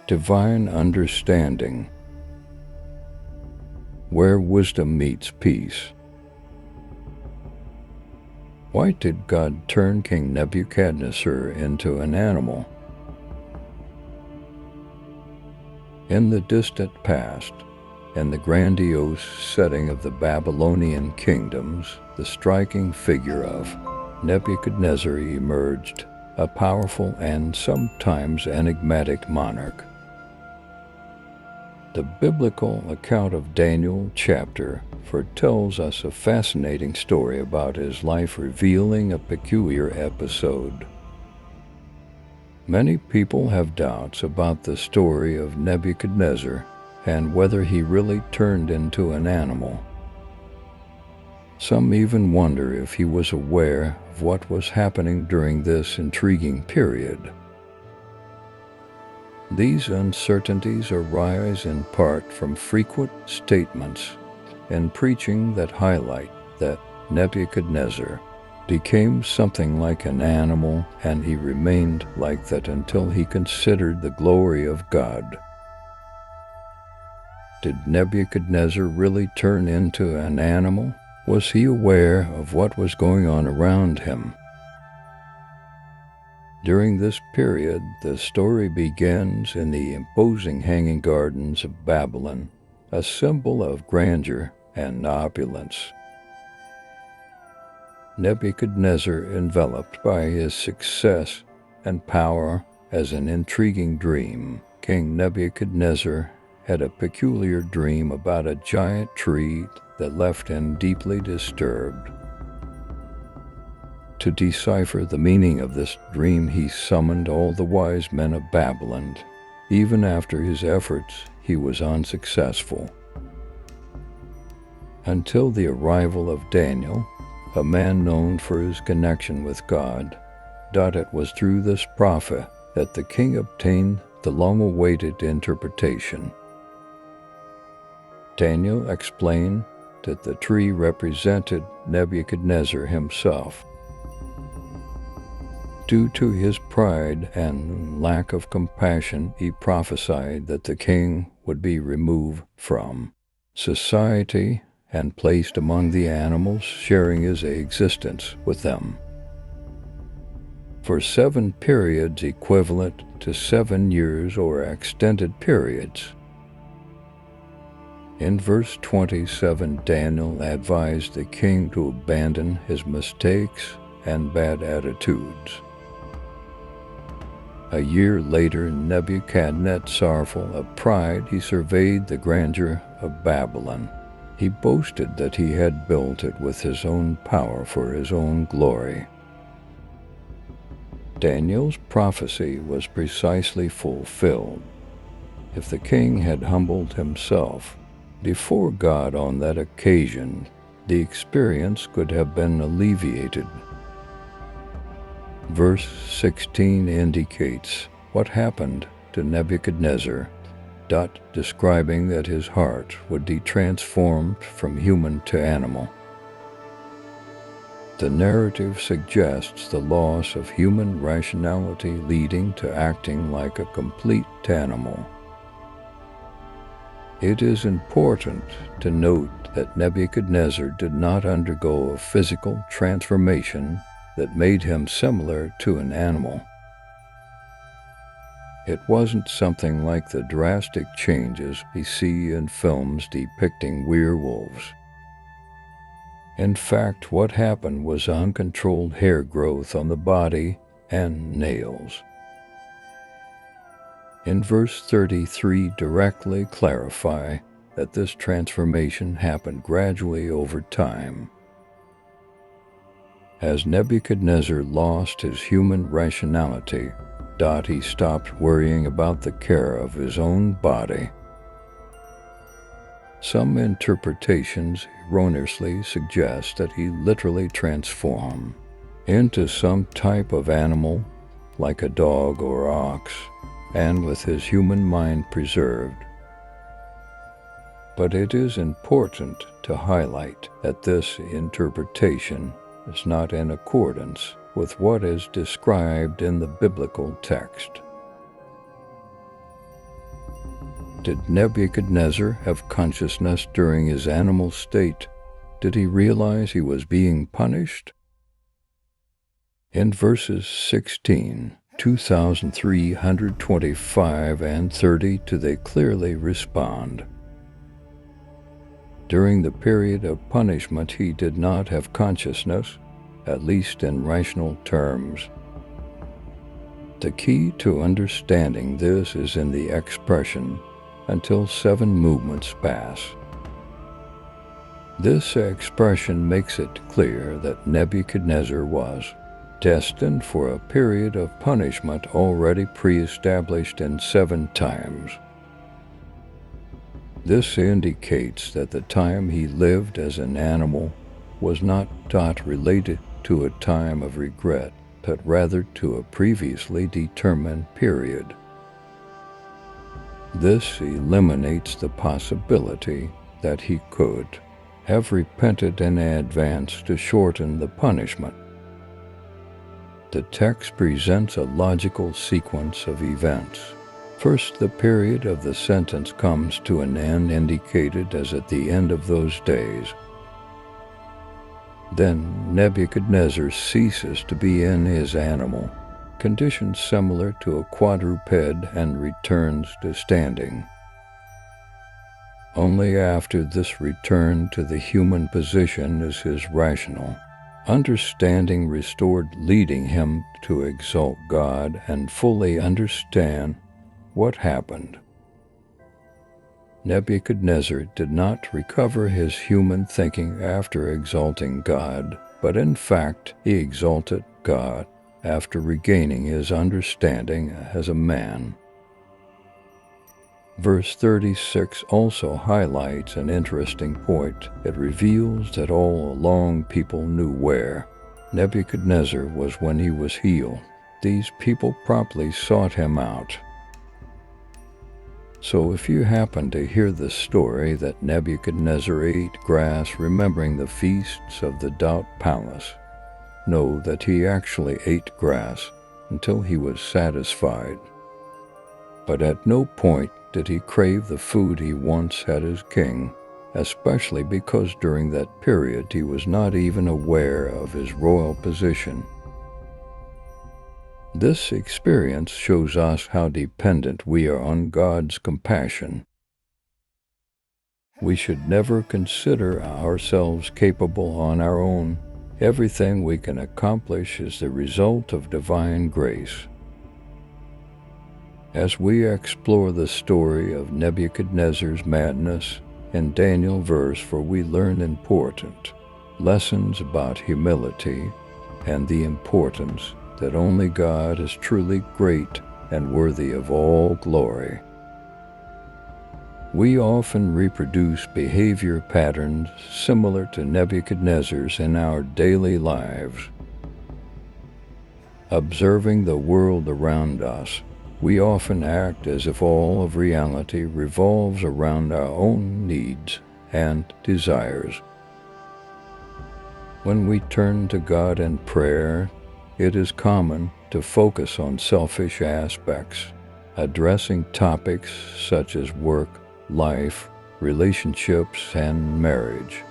Divine understanding, where wisdom meets peace. Why did God turn King Nebuchadnezzar into an animal? In the distant past, in the grandiose setting of the Babylonian kingdoms, the striking figure of Nebuchadnezzar emerged, a powerful and sometimes enigmatic monarch. The biblical account of Daniel chapter 4 tells us a fascinating story about his life, revealing a peculiar episode. Many people have doubts about the story of Nebuchadnezzar and whether he really turned into an animal. Some even wonder if he was aware of what was happening during this intriguing period. These uncertainties arise in part from frequent statements and preaching that highlight that Nebuchadnezzar became something like an animal, and he remained like that until he considered the glory of God. Did Nebuchadnezzar really turn into an animal? Was he aware of what was going on around him? During this period, the story begins in the imposing hanging gardens of Babylon, a symbol of grandeur and opulence. Nebuchadnezzar, enveloped by his success and power as an intriguing dream. King Nebuchadnezzar had a peculiar dream about a giant tree that left him deeply disturbed. To decipher the meaning of this dream, he summoned all the wise men of Babylon. Even after his efforts, he was unsuccessful. Until the arrival of Daniel, a man known for his connection with God. It was through this prophet that the king obtained the long-awaited interpretation. Daniel explained that the tree represented Nebuchadnezzar himself. Due to his pride and lack of compassion, he prophesied that the king would be removed from society and placed among the animals, sharing his existence with them. For 7 periods equivalent to 7 years or extended periods. In verse 27, Daniel advised the king to abandon his mistakes and bad attitudes. A year later, Nebuchadnezzar, full of pride, he surveyed the grandeur of Babylon. He boasted that he had built it with his own power for his own glory. Daniel's prophecy was precisely fulfilled. If the king had humbled himself before God on that occasion, the experience could have been alleviated. Verse 16 indicates what happened to Nebuchadnezzar, describing that his heart would be transformed from human to animal. The narrative suggests the loss of human rationality leading to acting like a complete animal. It is important to note that Nebuchadnezzar did not undergo a physical transformation that made him similar to an animal. It wasn't something like the drastic changes we see in films depicting werewolves. In fact, what happened was uncontrolled hair growth on the body and nails. In verse 33 directly clarify that this transformation happened gradually over time. As Nebuchadnezzar lost his human rationality, he stopped worrying about the care of his own body. Some interpretations erroneously suggest that he literally transformed into some type of animal, like a dog or ox, and with his human mind preserved. But it is important to highlight that this interpretation is not in accordance with what is described in the biblical text. Did Nebuchadnezzar have consciousness during his animal state? Did he realize he was being punished? In verses 16, 2325 and 32, they clearly respond. During the period of punishment, he did not have consciousness, at least in rational terms. The key to understanding this is in the expression, until 7 movements pass. This expression makes it clear that Nebuchadnezzar was destined for a period of punishment already pre-established in 7 times. This indicates that the time he lived as an animal was not related to a time of regret, but rather to a previously determined period. This eliminates the possibility that he could have repented in advance to shorten the punishment. The text presents a logical sequence of events. First, the period of the sentence comes to an end, indicated as at the end of those days. Then Nebuchadnezzar ceases to be in his animal, condition similar to a quadruped, and returns to standing. Only after this return to the human position is his rational understanding restored, leading him to exalt God and fully understand what happened. Nebuchadnezzar did not recover his human thinking after exalting God, but in fact he exalted God after regaining his understanding as a man. Verse 36 also highlights an interesting point. It reveals that all along people knew where Nebuchadnezzar was when he was healed. These people promptly sought him out. So if you happen to hear the story that Nebuchadnezzar ate grass remembering the feasts of the Doubt Palace, know that he actually ate grass until he was satisfied. But at no point did he crave the food he once had as king, especially because during that period he was not even aware of his royal position. This experience shows us how dependent we are on God's compassion. We should never consider ourselves capable on our own. Everything we can accomplish is the result of divine grace. As we explore the story of Nebuchadnezzar's madness in Daniel verse 4, we learn important lessons about humility and the importance that only God is truly great and worthy of all glory. We often reproduce behavior patterns similar to Nebuchadnezzar's in our daily lives. Observing the world around us, we often act as if all of reality revolves around our own needs and desires. When we turn to God in prayer, it is common to focus on selfish aspects, addressing topics such as work, life, relationships, and marriage.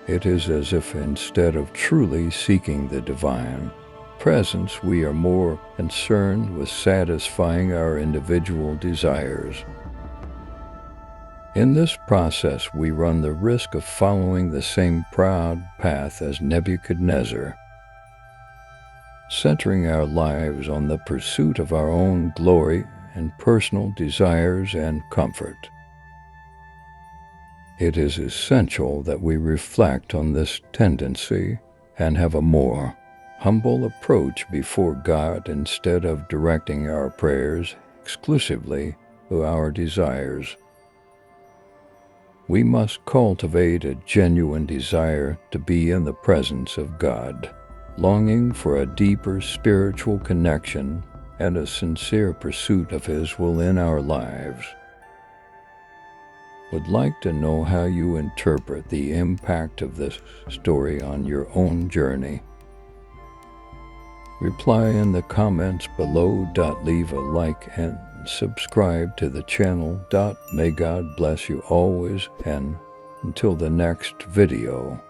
It is as if instead of truly seeking the divine presence, we are more concerned with satisfying our individual desires. In this process, we run the risk of following the same proud path as Nebuchadnezzar, centering our lives on the pursuit of our own glory and personal desires and comfort. It is essential that we reflect on this tendency and have a more humble approach before God instead of directing our prayers exclusively to our desires. We must cultivate a genuine desire to be in the presence of God, longing for a deeper spiritual connection and a sincere pursuit of His will in our lives. Would like to know how you interpret the impact of this story on your own journey? Reply in the comments below. Leave a like and subscribe to the channel. May God bless you always, and until the next video.